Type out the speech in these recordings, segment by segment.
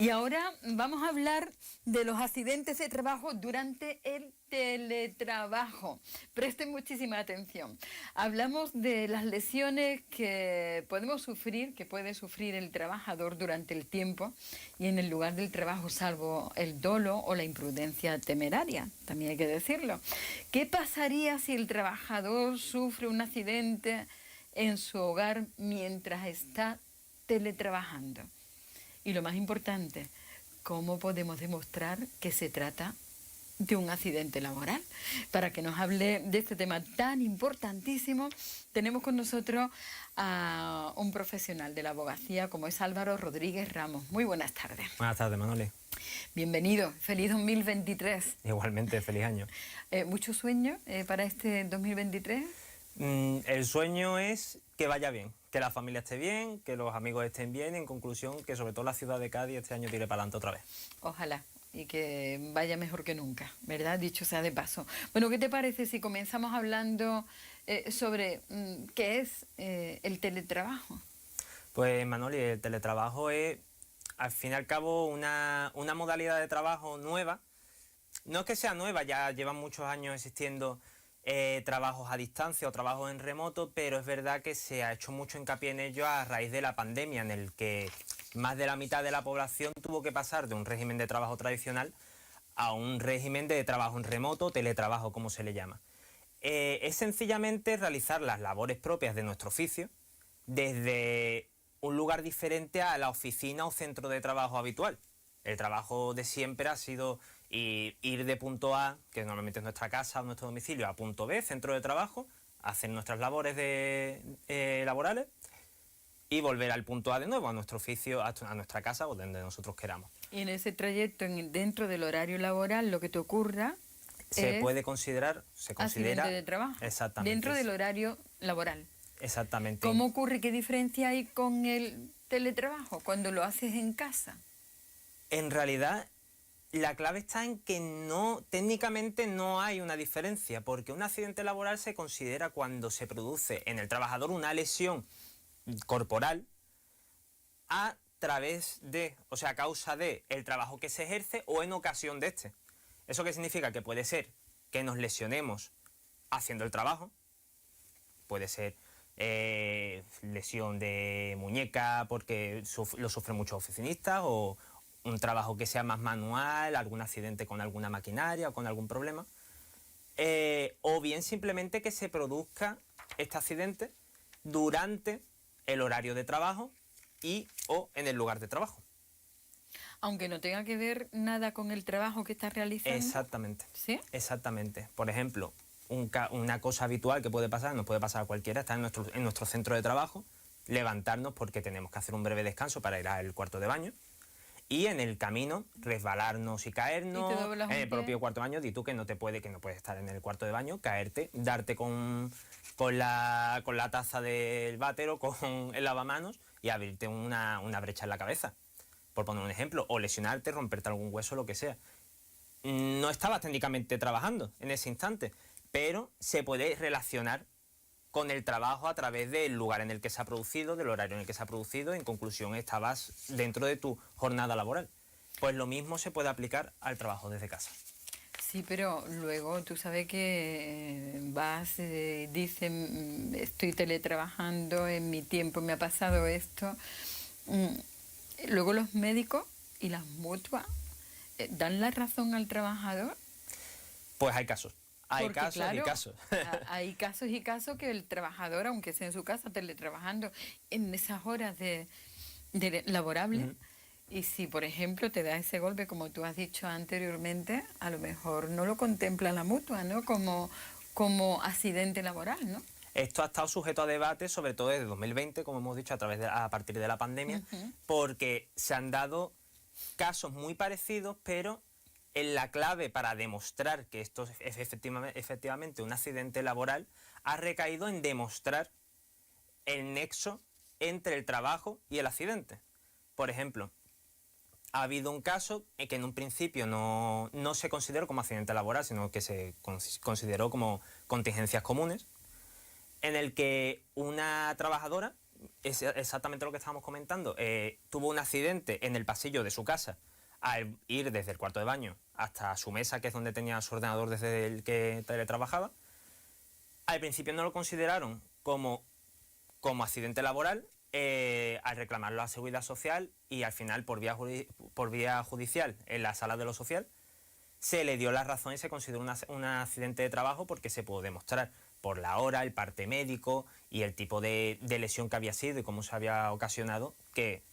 Y ahora vamos a hablar de los accidentes de trabajo durante el teletrabajo. Presten muchísima atención. Hablamos de las lesiones que podemos sufrir, que puede sufrir el trabajador durante el tiempo y en el lugar del trabajo, salvo el dolo o la imprudencia temeraria, también hay que decirlo. ¿Qué pasaría si el trabajador sufre un accidente en su hogar mientras está teletrabajando? Y lo más importante, ¿cómo podemos demostrar que se trata de un accidente laboral? Para que nos hable de este tema tan importantísimo, tenemos con nosotros a un profesional de la abogacía como es Álvaro Rodríguez Ramos. Muy buenas tardes. Buenas tardes, Manoli. Bienvenido, feliz 2023. Igualmente, feliz año. ¿Mucho sueño para este 2023? El sueño es que vaya bien, que la familia esté bien, que los amigos estén bien, en conclusión, que sobre todo la ciudad de Cádiz este año tire para adelante otra vez. Ojalá, y que vaya mejor que nunca, ¿verdad? Dicho sea de paso. Bueno, ¿qué te parece si comenzamos hablando sobre qué es el teletrabajo? Pues, Manoli, el teletrabajo es, al fin y al cabo, una modalidad de trabajo nueva. No es que sea nueva, ya llevan muchos años existiendo trabajos a distancia o trabajos en remoto, pero es verdad que se ha hecho mucho hincapié en ello a raíz de la pandemia, en el que más de la mitad de la población tuvo que pasar de un régimen de trabajo tradicional a un régimen de trabajo en remoto, teletrabajo como se le llama. Es sencillamente realizar las labores propias de nuestro oficio desde un lugar diferente a la oficina o centro de trabajo habitual. El trabajo de siempre ha sido ir de punto A, que normalmente es nuestra casa o nuestro domicilio, a punto B, centro de trabajo, hacer nuestras labores laborales y volver al punto A de nuevo, a nuestro oficio, a nuestra casa o donde nosotros queramos. Y en ese trayecto, dentro del horario laboral, lo que te ocurra se considera accidente de trabajo. Exactamente. Dentro del horario laboral. Exactamente. ¿Cómo ocurre? ¿Qué diferencia hay con el teletrabajo cuando lo haces en casa? En realidad, la clave está en que técnicamente no hay una diferencia, porque un accidente laboral se considera cuando se produce en el trabajador una lesión corporal a causa de el trabajo que se ejerce o en ocasión de este. ¿Eso qué significa? Que puede ser que nos lesionemos haciendo el trabajo, puede ser lesión de muñeca porque lo sufren muchos oficinistas, o un trabajo que sea más manual, algún accidente con alguna maquinaria o con algún problema, o bien simplemente que se produzca este accidente durante el horario de trabajo o en el lugar de trabajo. Aunque no tenga que ver nada con el trabajo que estás realizando. Exactamente. ¿Sí? Exactamente. Por ejemplo, una cosa habitual que puede pasar, nos puede pasar a cualquiera, estar en nuestro centro de trabajo, levantarnos porque tenemos que hacer un breve descanso para ir al cuarto de baño, y en el camino resbalarnos y caernos, en el propio cuarto de baño, di tú que no puedes estar en el cuarto de baño, caerte, darte con la taza del váter o con el lavamanos y abrirte una brecha en la cabeza, por poner un ejemplo, o lesionarte, romperte algún hueso, lo que sea. No estabas técnicamente trabajando en ese instante, pero se puede relacionar con el trabajo a través del lugar en el que se ha producido, del horario en el que se ha producido. En conclusión, estabas dentro de tu jornada laboral. Pues lo mismo se puede aplicar al trabajo desde casa. Sí, pero luego tú sabes que dicen, estoy teletrabajando, en mi tiempo me ha pasado esto. Luego los médicos y las mutuas dan la razón al trabajador. Pues hay casos. Hay casos y casos. Hay casos y casos que el trabajador, aunque sea en su casa teletrabajando en esas horas de laborables, y si por ejemplo te da ese golpe, como tú has dicho anteriormente, a lo mejor no lo contempla la mutua, ¿no? Como accidente laboral, ¿no? Esto ha estado sujeto a debate, sobre todo desde 2020, como hemos dicho, a partir de la pandemia, porque se han dado casos muy parecidos, pero en la clave para demostrar que esto es efectivamente un accidente laboral ha recaído en demostrar el nexo entre el trabajo y el accidente. Por ejemplo, ha habido un caso en que en un principio no se consideró como accidente laboral, sino que se consideró como contingencias comunes, en el que una trabajadora es exactamente lo que estábamos comentando. Tuvo un accidente en el pasillo de su casa al ir desde el cuarto de baño hasta su mesa, que es donde tenía su ordenador desde el que teletrabajaba. Al principio no lo consideraron como accidente laboral, al reclamarlo a la Seguridad Social, y al final por vía judicial en la sala de lo social se le dio la razón y se consideró un accidente de trabajo, porque se pudo demostrar por la hora, el parte médico y el tipo de lesión que había sido y cómo se había ocasionado, que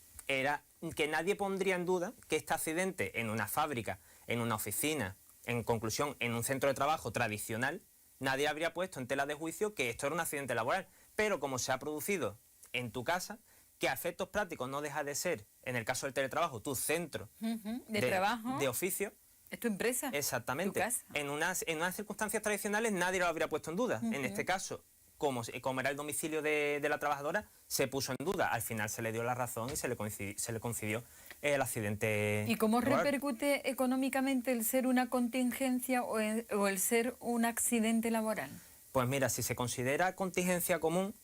nadie pondría en duda que este accidente en una fábrica, en una oficina, en conclusión, en un centro de trabajo tradicional, nadie habría puesto en tela de juicio que esto era un accidente laboral. Pero como se ha producido en tu casa, que a efectos prácticos no deja de ser, en el caso del teletrabajo, tu centro de trabajo, de oficio. es tu empresa. Exactamente. Tu casa. En unas circunstancias tradicionales nadie lo habría puesto en duda. En este caso, como era el domicilio de la trabajadora, se puso en duda. Al final se le dio la razón y se le concedió el accidente. ¿Y cómo laboral. repercute económicamente el ser una contingencia o el ser un accidente laboral? Pues mira, si se considera contingencia común,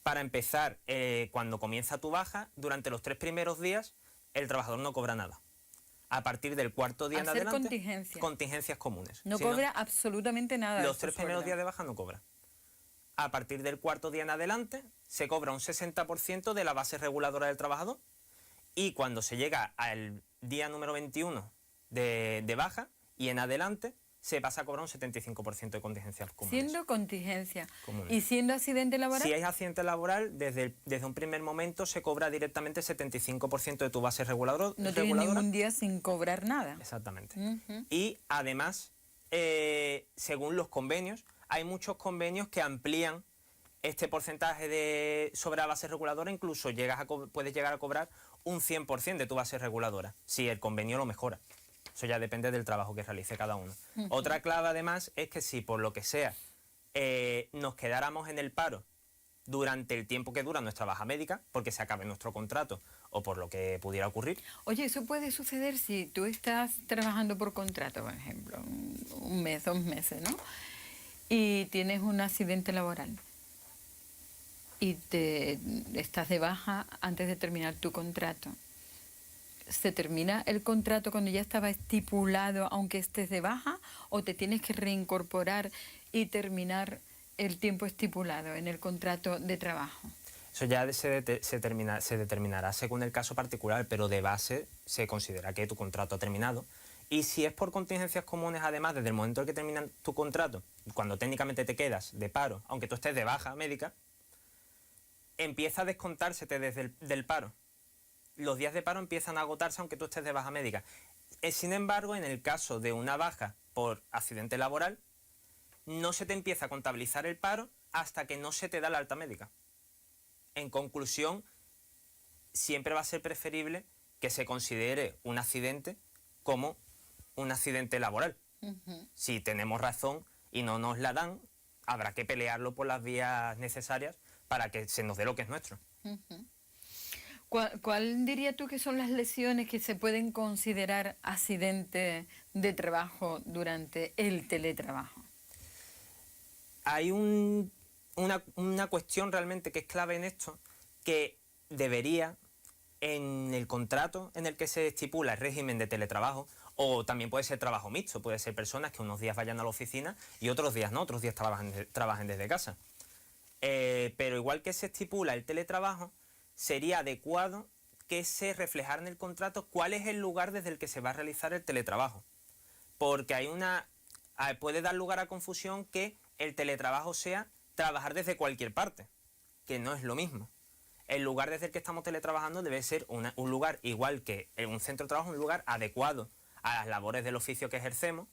para empezar, cuando comienza tu baja, durante los 3 primeros días, el trabajador no cobra nada. A partir del cuarto día en adelante, contingencias comunes. No cobra absolutamente nada. Los 3 primeros días de baja no cobra. A partir del cuarto día en adelante, se cobra un 60% de la base reguladora del trabajador, y cuando se llega al día número 21 de baja y en adelante, se pasa a cobrar un 75% de contingencias comunes. Siendo contingencia. Comunes. ¿Y siendo accidente laboral? Si es accidente laboral, desde un primer momento se cobra directamente el 75% de tu base reguladora. No tienes ningún día sin cobrar nada. Exactamente. Y además, según los convenios, hay muchos convenios que amplían este porcentaje sobre la base reguladora. Incluso puedes llegar a cobrar un 100% de tu base reguladora, si el convenio lo mejora. Eso ya depende del trabajo que realice cada uno. Otra clave, además, es que si por lo que sea nos quedáramos en el paro durante el tiempo que dura nuestra baja médica, porque se acabe nuestro contrato o por lo que pudiera ocurrir. Oye, eso puede suceder si tú estás trabajando por contrato, por ejemplo, un mes, 2 meses, ¿no? Y tienes un accidente laboral y estás de baja antes de terminar tu contrato. ¿Se termina el contrato cuando ya estaba estipulado aunque estés de baja, o te tienes que reincorporar y terminar el tiempo estipulado en el contrato de trabajo? Eso ya se determinará según el caso particular, pero de base se considera que tu contrato ha terminado. Y si es por contingencias comunes, además, desde el momento en que termina tu contrato, cuando técnicamente te quedas de paro, aunque tú estés de baja médica, empieza a descontársete desde del paro. Los días de paro empiezan a agotarse aunque tú estés de baja médica. Sin embargo, en el caso de una baja por accidente laboral, no se te empieza a contabilizar el paro hasta que no se te da la alta médica. En conclusión, siempre va a ser preferible que se considere un accidente como un accidente laboral. Si tenemos razón y no nos la dan, habrá que pelearlo por las vías necesarias para que se nos dé lo que es nuestro. ¿Cuál dirías tú que son las lesiones que se pueden considerar accidente de trabajo durante el teletrabajo? Hay una cuestión realmente que es clave en esto, que debería, en el contrato en el que se estipula el régimen de teletrabajo, o también puede ser trabajo mixto, puede ser personas que unos días vayan a la oficina y otros días no, otros días trabajen desde casa. Pero igual que se estipula el teletrabajo, sería adecuado que se reflejara en el contrato cuál es el lugar desde el que se va a realizar el teletrabajo. Porque puede dar lugar a confusión que el teletrabajo sea trabajar desde cualquier parte, que no es lo mismo. El lugar desde el que estamos teletrabajando debe ser un lugar, igual que un centro de trabajo, un lugar adecuado a las labores del oficio que ejercemos,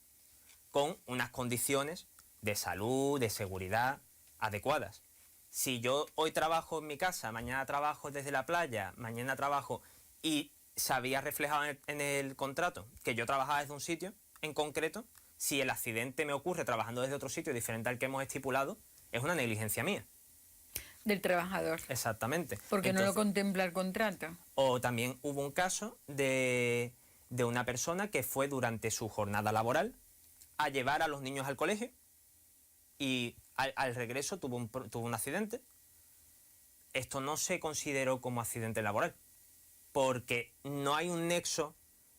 con unas condiciones de salud, de seguridad adecuadas. Si yo hoy trabajo en mi casa, mañana trabajo desde la playa, mañana trabajo, y se había reflejado en el contrato que yo trabajaba desde un sitio en concreto, si el accidente me ocurre trabajando desde otro sitio diferente al que hemos estipulado, es una negligencia mía. Del trabajador. Exactamente. Porque no lo contempla el contrato. O también hubo un caso de una persona que fue durante su jornada laboral a llevar a los niños al colegio y al regreso tuvo un accidente. esto no se consideró como accidente laboral, porque no hay un nexo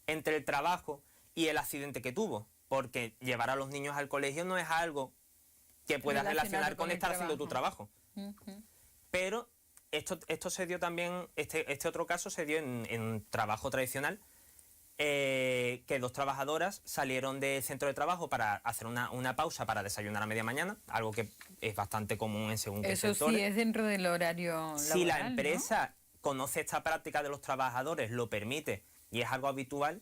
entre el trabajo y el accidente que tuvo, porque llevar a los niños al colegio no es algo que puedas relacionar con estar haciendo tu trabajo. Pero esto se dio también, este otro caso se dio en un trabajo tradicional, que 2 trabajadoras salieron del centro de trabajo para hacer una pausa para desayunar a media mañana, algo que es bastante común en según qué sectores. Eso sí, es dentro del horario laboral, si la empresa conoce esta práctica de los trabajadores, lo permite y es algo habitual,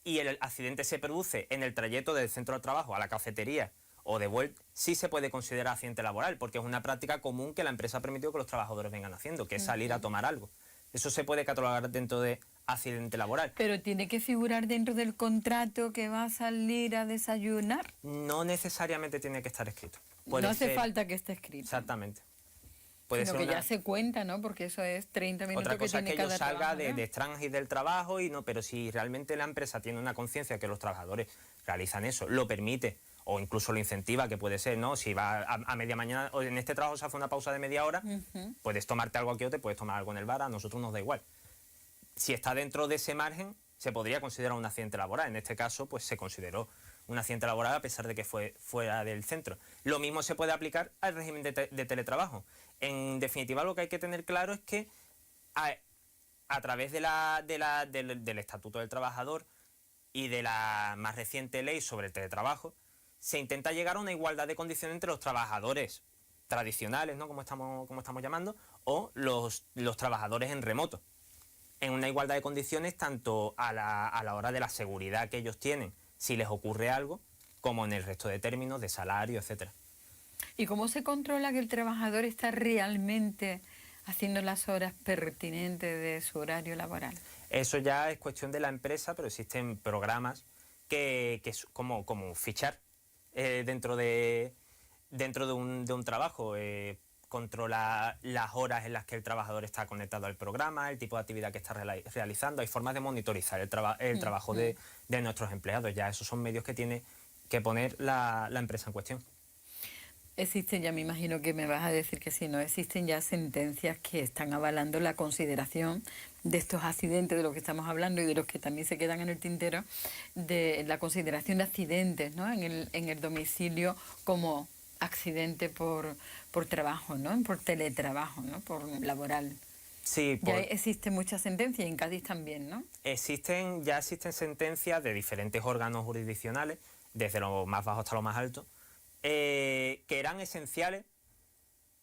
y el accidente se produce en el trayecto del centro de trabajo a la cafetería o de vuelta, sí se puede considerar accidente laboral, porque es una práctica común que la empresa ha permitido que los trabajadores vengan haciendo, que es salir a tomar algo. Eso se puede catalogar dentro de accidente laboral. ¿Pero tiene que figurar dentro del contrato que va a salir a desayunar? No necesariamente tiene que estar escrito. No hace falta que esté escrito. Exactamente. Sino que ya se cuenta, ¿no? Porque eso es 30 minutos otra cosa que tiene que yo cada salga trabajo, ¿no? de extranjero del trabajo, pero si realmente la empresa tiene una conciencia que los trabajadores realizan eso, lo permite o incluso lo incentiva, que puede ser, ¿no? Si va a media mañana, o en este trabajo se hace una pausa de media hora, puedes tomarte algo aquí o te puedes tomar algo en el bar, a nosotros nos da igual. Si está dentro de ese margen, se podría considerar un accidente laboral. En este caso, pues se consideró un accidente laboral a pesar de que fue fuera del centro. Lo mismo se puede aplicar al régimen de teletrabajo. En definitiva, lo que hay que tener claro es que a través del Estatuto del Trabajador y de la más reciente ley sobre el teletrabajo, se intenta llegar a una igualdad de condiciones entre los trabajadores tradicionales, ¿no? como estamos llamando, o los trabajadores en remoto. En una igualdad de condiciones tanto a la hora de la seguridad que ellos tienen si les ocurre algo, como en el resto de términos de salario, etcétera. ¿Y cómo se controla que el trabajador está realmente haciendo las horas pertinentes de su horario laboral? Eso ya es cuestión de la empresa, pero existen programas que es como fichar dentro de un trabajo. Controla las horas en las que el trabajador está conectado al programa, el tipo de actividad que está realizando. Hay formas de monitorizar el trabajo de nuestros empleados. Ya esos son medios que tiene que poner la empresa en cuestión. Existen, ya me imagino que me vas a decir que sí, ¿no? Existen ya sentencias que están avalando la consideración de estos accidentes de los que estamos hablando y de los que también se quedan en el tintero, de la consideración de accidentes, ¿no? en el domicilio como accidente por trabajo, ¿no? Por teletrabajo, ¿no? Por laboral. Sí, ya existen muchas sentencias y en Cádiz también, ¿no? Ya existen sentencias de diferentes órganos jurisdiccionales, desde lo más bajo hasta lo más alto, que eran esenciales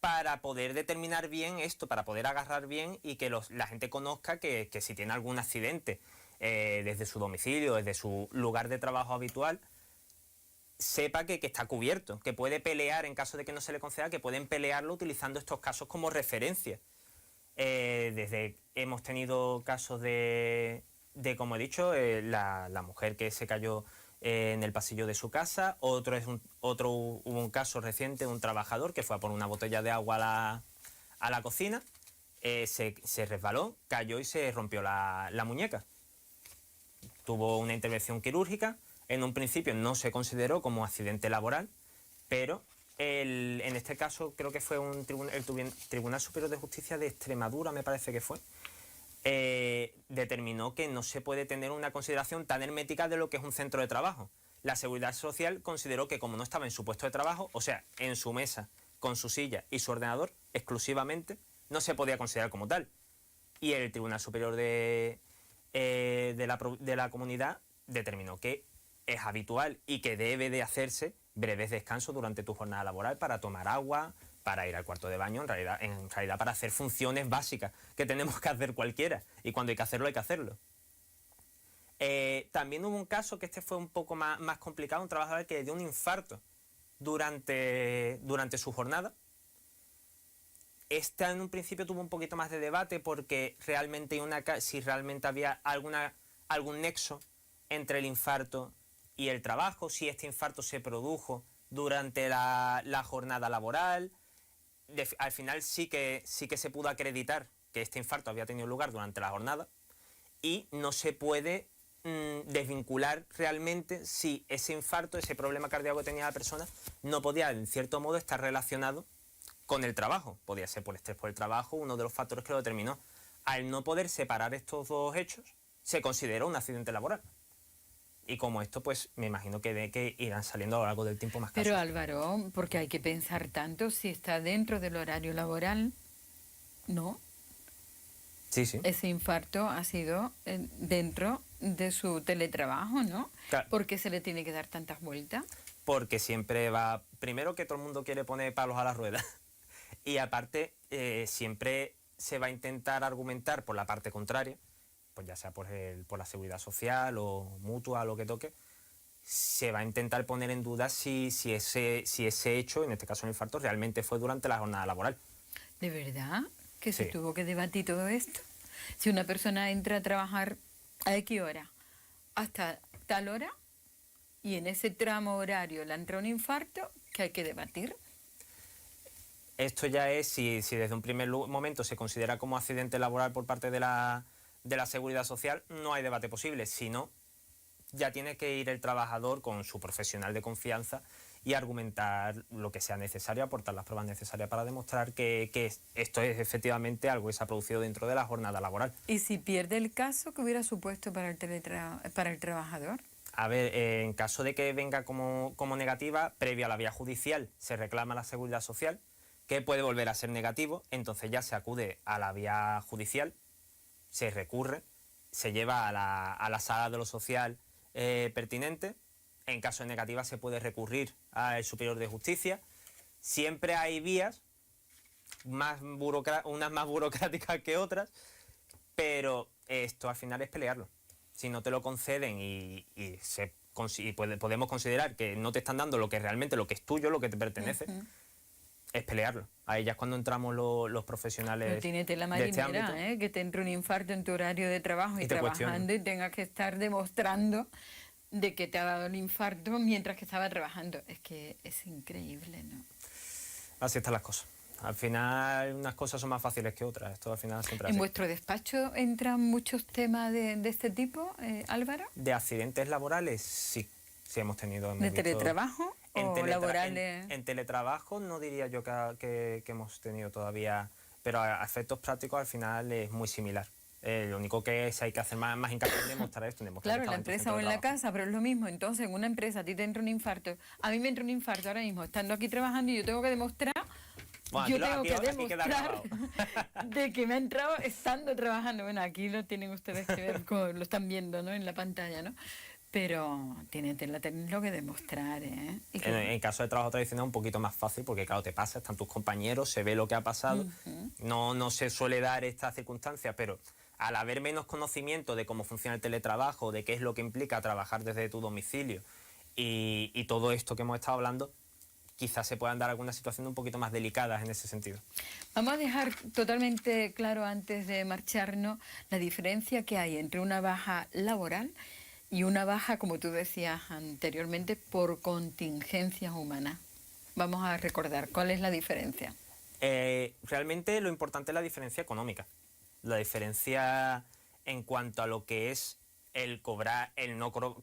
para poder determinar bien esto, para poder agarrar bien y que la gente conozca que si tiene algún accidente desde su domicilio, desde su lugar de trabajo habitual, sepa que está cubierto, que puede pelear en caso de que no se le conceda, que pueden pelearlo utilizando estos casos como referencia. Hemos tenido casos de como he dicho, la mujer que se cayó en el pasillo de su casa. Hubo un caso reciente de un trabajador que fue a por una botella de agua a la cocina, se resbaló, cayó y se rompió la muñeca. Tuvo una intervención quirúrgica. En un principio no se consideró como accidente laboral, pero en este caso creo que fue el Tribunal Superior de Justicia de Extremadura, me parece que fue, determinó que no se puede tener una consideración tan hermética de lo que es un centro de trabajo. La Seguridad Social consideró que como no estaba en su puesto de trabajo, o sea, en su mesa, con su silla y su ordenador, exclusivamente, no se podía considerar como tal. Y el Tribunal Superior de la Comunidad determinó que es habitual y que debe de hacerse breves descansos durante tu jornada laboral para tomar agua, para ir al cuarto de baño, en realidad para hacer funciones básicas que tenemos que hacer cualquiera, y cuando hay que hacerlo, hay que hacerlo. También hubo un caso que fue un poco más complicado, un trabajador que le dio un infarto durante su jornada. En un principio tuvo un poquito más de debate porque si realmente había algún nexo entre el infarto y el trabajo, si este infarto se produjo durante la jornada laboral. Al final sí que se pudo acreditar que este infarto había tenido lugar durante la jornada y no se puede desvincular realmente si ese infarto, ese problema cardíaco que tenía la persona, no podía en cierto modo estar relacionado con el trabajo. Podía ser por estrés por el trabajo, uno de los factores que lo determinó. Al no poder separar estos dos hechos, se consideró un accidente laboral. Y como esto, pues me imagino que irán saliendo a lo largo del tiempo más casos. Pero Álvaro, porque hay que pensar tanto si está dentro del horario laboral, ¿no? Sí, sí. Ese infarto ha sido dentro de su teletrabajo, ¿no? Claro. ¿Por qué se le tiene que dar tantas vueltas? Porque siempre va... Primero que todo el mundo quiere poner palos a la rueda. Y aparte, siempre se va a intentar argumentar por la parte contraria, pues ya sea por la seguridad social o mutua, lo que toque, se va a intentar poner en duda si ese hecho, en este caso el infarto, realmente fue durante la jornada laboral. ¿De verdad? ¿Que se Sí. tuvo que debatir todo esto? Si una persona entra a trabajar a X hora, hasta tal hora, y en ese tramo horario le entra un infarto, ¿qué hay que debatir? Esto ya es si desde un primer momento se considera como accidente laboral por parte de la Seguridad Social, no hay debate posible. Si no, ya tiene que ir el trabajador con su profesional de confianza y argumentar lo que sea necesario, aportar las pruebas necesarias para demostrar que esto es efectivamente algo que se ha producido dentro de la jornada laboral. ¿Y si pierde el caso, qué hubiera supuesto para el trabajador? A ver, en caso de que venga como negativa, previa a la vía judicial, se reclama a la Seguridad Social, que puede volver a ser negativo, entonces ya se acude a la vía judicial, se recurre, se lleva a la sala de lo social pertinente. En caso de negativa se puede recurrir al Superior de Justicia. Siempre hay vías, unas más burocráticas que otras, pero esto al final es pelearlo. Si no te lo conceden podemos considerar que no te están dando lo que realmente, lo que es tuyo, lo que te pertenece, es pelearlo. Ahí ya es cuando entramos los profesionales. No tiene tela de este marinera, ámbito. que te entre un infarto en tu horario de trabajo y Y te trabajando cuestionan. y tengas que estar demostrando de que te ha dado el infarto mientras que estaba trabajando. Es que es increíble, ¿no? Así están las cosas. Al final unas cosas son más fáciles que otras. Esto al final siempre es ¿En así. vuestro despacho entran muchos temas de este tipo, Álvaro? De accidentes laborales, sí. Sí hemos tenido. ¿De teletrabajo o laborales? En teletrabajo no diría yo que hemos tenido todavía, pero a efectos prácticos al final es muy similar. Lo único que es hay que hacer más hincapié en demostrar esto. Claro, en la empresa o en la casa, pero es lo mismo. Entonces, en una empresa a ti te entra un infarto, a mí me entra un infarto ahora mismo, estando aquí trabajando, y yo tengo que demostrar, de que me ha entrado estando trabajando. Bueno, aquí lo tienen ustedes que ver, lo están viendo, ¿no?, en la pantalla, ¿no? Pero tienen lo que demostrar, ¿eh? En caso de trabajo tradicional es un poquito más fácil porque, claro, te pasa, están tus compañeros, se ve lo que ha pasado. No se suele dar esta circunstancia, pero al haber menos conocimiento de cómo funciona el teletrabajo, de qué es lo que implica trabajar desde tu domicilio y todo esto que hemos estado hablando, quizás se puedan dar algunas situaciones un poquito más delicadas en ese sentido. Vamos a dejar totalmente claro antes de marcharnos la diferencia que hay entre una baja laboral y una baja, como tú decías anteriormente, por contingencias humanas. Vamos a recordar cuál es la diferencia. Realmente lo importante es la diferencia económica. La diferencia en cuanto a lo que es el cobrar,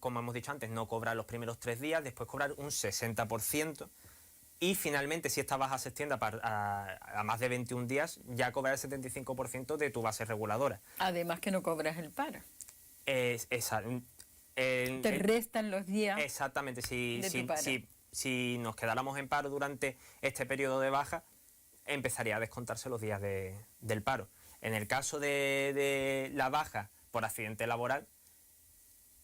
como hemos dicho antes, no cobrar los primeros 3 días, después cobrar un 60%. Y finalmente, si esta baja se extiende a más de 21 días, ya cobrar el 75% de tu base reguladora. Además que no cobras el paro. Te restan los días. Exactamente. Si nos quedáramos en paro durante este periodo de baja, empezaría a descontarse los días del paro. En el caso de la baja por accidente laboral,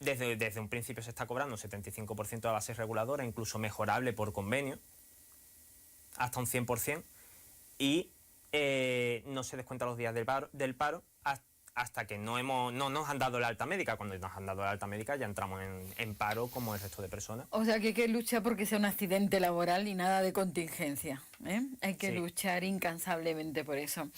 desde un principio se está cobrando un 75% de base reguladora, incluso mejorable por convenio, hasta un 100%, y no se descuentan los días del paro hasta que no nos han dado la alta médica. Cuando nos han dado la alta médica ya entramos en paro como el resto de personas. O sea que hay que luchar porque sea un accidente laboral y nada de contingencia, ¿eh? Hay que luchar incansablemente por eso.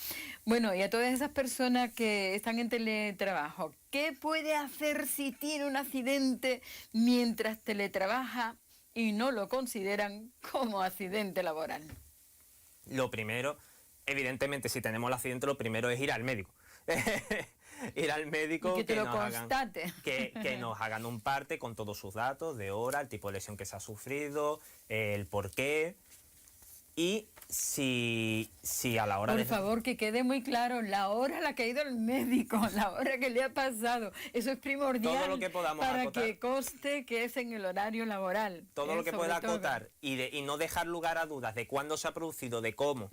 Bueno, y a todas esas personas que están en teletrabajo, ¿qué puede hacer si tiene un accidente mientras teletrabaja y no lo consideran como accidente laboral? Lo primero, evidentemente, si tenemos el accidente, lo primero es ir al médico. Ir al médico, y que te lo constate. Que nos hagan un parte con todos sus datos de hora, el tipo de lesión que se ha sufrido, el porqué. y si a la hora Por de... favor, que quede muy claro, la hora a la que ha ido el médico, la hora que le ha pasado, eso es primordial Todo lo que podamos para acotar. que conste que es en el horario laboral. Todo lo que sobre pueda todo. acotar y no dejar lugar a dudas de cuándo se ha producido, de cómo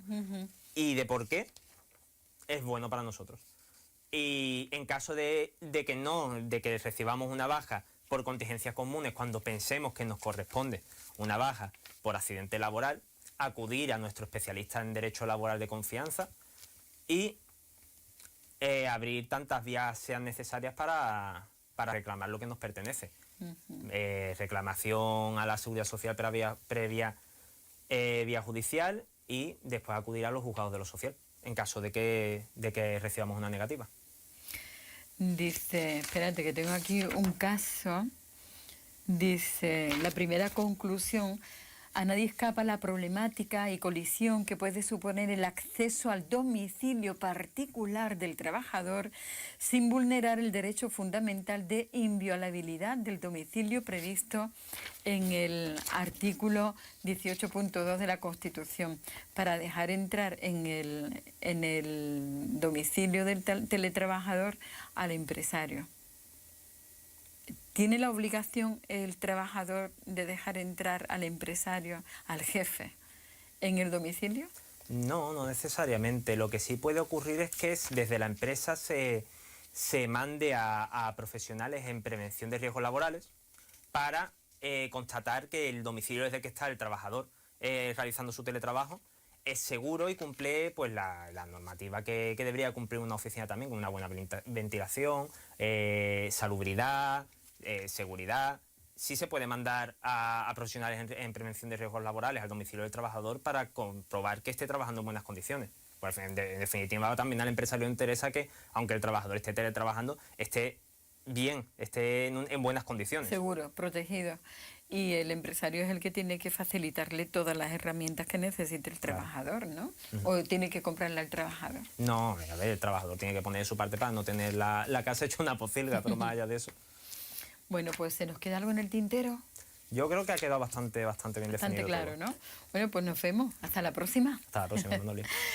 y de por qué, es bueno para nosotros. Y en caso de que recibamos una baja por contingencias comunes, cuando pensemos que nos corresponde una baja por accidente laboral, acudir a nuestro especialista en derecho laboral de confianza y abrir tantas vías sean necesarias para reclamar lo que nos pertenece. Reclamación a la Seguridad Social previa vía judicial y después acudir a los juzgados de lo social en caso de que recibamos una negativa. Dice, espérate que tengo aquí un caso, dice, la primera conclusión: a nadie escapa la problemática y colisión que puede suponer el acceso al domicilio particular del trabajador sin vulnerar el derecho fundamental de inviolabilidad del domicilio previsto en el artículo 18.2 de la Constitución, para dejar entrar en el domicilio del teletrabajador al empresario. ¿Tiene la obligación el trabajador de dejar entrar al empresario, al jefe, en el domicilio? No, no necesariamente. Lo que sí puede ocurrir es que desde la empresa se mande a profesionales en prevención de riesgos laborales para constatar que el domicilio desde el que está el trabajador realizando su teletrabajo es seguro y cumple pues la normativa que debería cumplir una oficina también, con una buena ventilación, salubridad, seguridad. Sí se puede mandar a profesionales en prevención de riesgos laborales al domicilio del trabajador para comprobar que esté trabajando en buenas condiciones. Pues en definitiva también al empresario le interesa que, aunque el trabajador esté teletrabajando, esté bien, esté en buenas condiciones. Seguro, protegido. Y el empresario es el que tiene que facilitarle todas las herramientas que necesite el trabajador, ¿no? O tiene que comprarle al trabajador. No, a ver, el trabajador tiene que poner de su parte para no tener la casa hecha una pocilga, pero más allá de eso. Bueno, pues ¿se nos queda algo en el tintero? Yo creo que ha quedado bastante bien definido. Bastante claro, todo. ¿no? Bueno, pues nos vemos. Hasta la próxima. Hasta la próxima, Manoli.